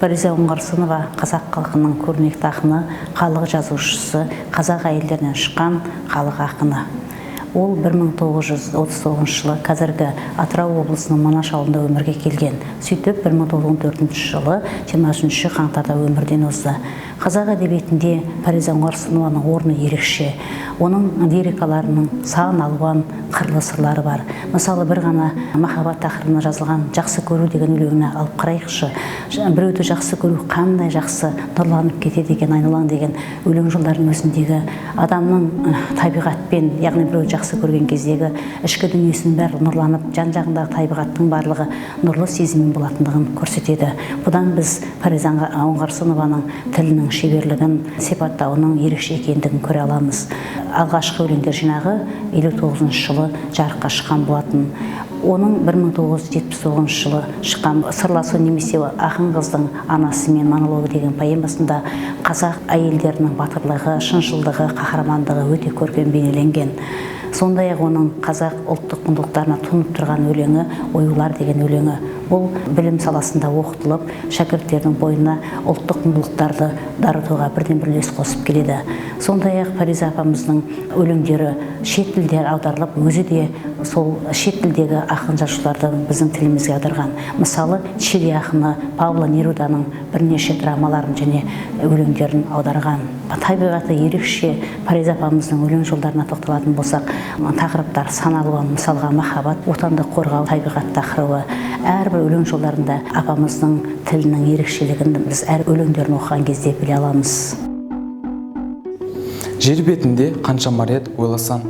Фариза Оңғарсынова қазақ халқының көрнекті ақыны, халық жазушысы, қазақ әйелдерінен шыққан халық ақыны. Ол 1939 жылы қазіргі Атырау облысының Манаш ауылында өмірге келген. Сөйтіп 1914 жылы 23 қаңтарда өмірден озды. Қазақ әдебиетінде Фариза Оңғарсынованың орны ерекше. Оның лирикаларының сан алуан қырлы сырлары бар. Мысалы, бір ғана махаббат тақырыбына жазылған «Жақсы көру» деген өлеңіне алып қарайықшы. Біреуді жақсы көру қандай жақсы, нұрланып кетеді екен айналаң деген өлең жолдарының өзіндегі адамның табиғатпен, яғни біреу жақсы көрген кездегі ішкі дүниесінің бәрі нұрланып, жан-жағындағы табиғаттың барлығы нұрлы сезіммен болатындығын көрсетеді. Бұдан біз Фариза Оңғарсынованың тілінің шеберлігін, сипаттауының ерекше екендігін көре аламыз. Алғашқы өлеңдер жинағы 59 жылы жарыққа шыққан болатын. Оның 1979 жылы шыққан «Сырласу немесе ақын қыздың анасымен монологы» деген поэмасында қазақ әйелдерінің батырлығы, шыншылдығы, қаһармандығы өте көркем бейнеленген. Сондай-ақ оның қазақ ұлттық құндылықтарына тұнып тұрған өлеңі «Оюлар» деген өлеңі. Бұл білім саласында оқытылып, шәкірттердің бойына ұлттық құндылықтарды дарытуға бірден-бір үлес қосып келеді. Сондай-ақ Фариза апамыздың өлеңдері шет тілде аударылып, өзі де сол шет тілдегі ақын жазушыларды біздің тілімізге аударған. Мысалы, Чили ақыны Пабло Неруданың бірнеше драмаларын және өлеңдерін аударған. Табиғаты ерекше Фариза апамыздың өлең жолдарына тоқталатын болсақ, тақырыптар сан алуан. Мысалға, махаббат, отанды қорғау, табиғат тақырыбы. Әрбір өлең жолдарында апамыздың тілінің ерекшелігін біз әр өлеңдерін оқыған кезде біле аламыз. Жер бетінде қаншама рет ойласан,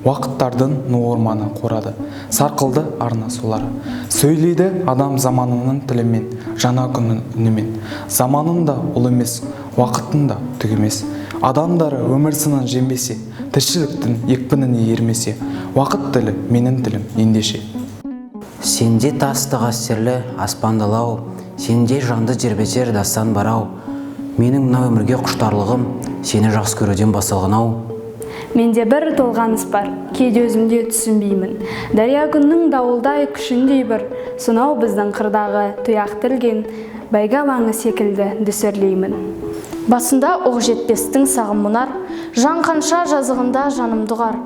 уақыттардың ну орманы қорады, сарқылды арна сулары. Сөйлейді адам заманының тілімен, жаңа күннің үнімен. Заманын да ұл емес, уақыттың да түк емес. Адамдары өмір сынын жембесе, тіршіліктің екпініне ермесе, уақыт тілі менің тілім ендеше. Сенде тасты қастерлі аспандалау, сенде жанды тербетер дастан барау. Менің мына өмірге құштарлығым сені жақсы көруден басталған-ау. Менде бір толғаныс бар, кейде өзімде түсінбеймін. Дария күннің дауылдай күшіндей бір, сонау біздің қырдағы тұяқ тілген бәйгі алаңы секілді дүсірлеймін. Басында оқ жетпестің сағым мұнар, жан қанша жазығында жаным дұғар.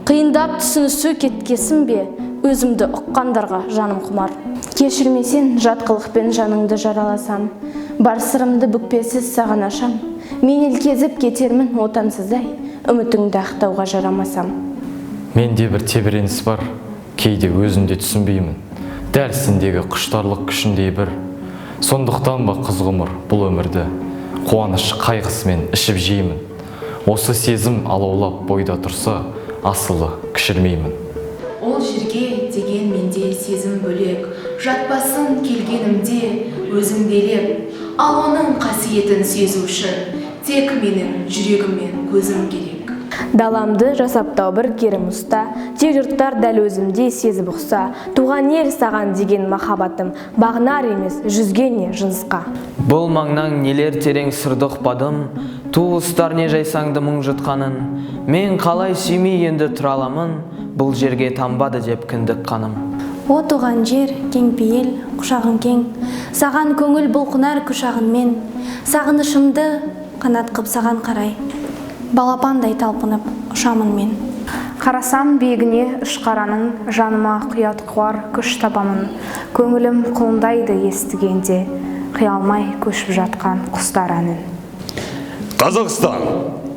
Қиындап түсінісу кеткесін бе, өзімді ұққандарға жаным құмар. Кешірмесен жат қылықпен жаныңды жараласам, бар сырымды бүкпесіз саған ашам. Мен елкезіп кетермін отансыздай, үмітіңді ақтауға жарамасам. Менде бір тебіреніс бар, кейде өзімде түсінбеймін. Дәл сендегі құштарлық күшіндей бір. Сондықтан ба қыз ғұмыр бұл өмірді, қуаныш қайғысымен ішіп жеймін. Осы сезім алаулап бойда тұрса, асылы кішірмеймін. Ол жерге деген менде сезім бөлек, жатпасын келгенімде өзіңделеп, ал оның қасиетін сезу үшін тек менің жүрегім мен көзім керек. Даламды жасаптау бір керім ұста, тек жұрттар дәл өзімдей сезіп ұқса, туған ел саған деген махаббатым бағынар емес жүзгене жынысқа. Бұл маңнан нелер терең сырды ұқпадым, туыстар не жайсаңды мұң жұтқанын. Мен қалай сүймей енді тұра аламын, бұл жерге тамбады деп кіндік қаным. О туған жер, кең пейіл, құшағың кең, саған көңіл бұлқынар құшағынмен, сағынышымды қанат қып саған қарай, балапандай талпынып ұшамын мен. Қарасам биігіне ұшқараның, жаныма құят қуар күш табамын. Көңілім құлындайды естігенде, қиялмай көшіп жатқан құстар әнін. Қазақстан,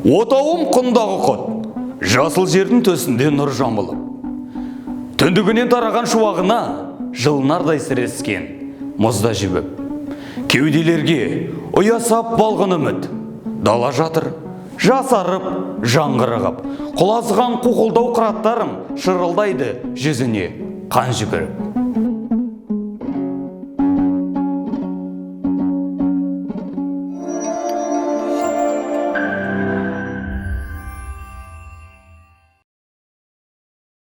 отауым құндағы құт, жасыл жердің төсінде нұр жамылып. Түндігінен тараған шуағына жылнардай сірескен мұзда жібіп. Кеуделерге ұясап балғын үміт, дала жатыр, жасарып, жаңғырығып. Құлазған қуқылдау қыраттарым шырылдайды жүзіне қан жүгіріп.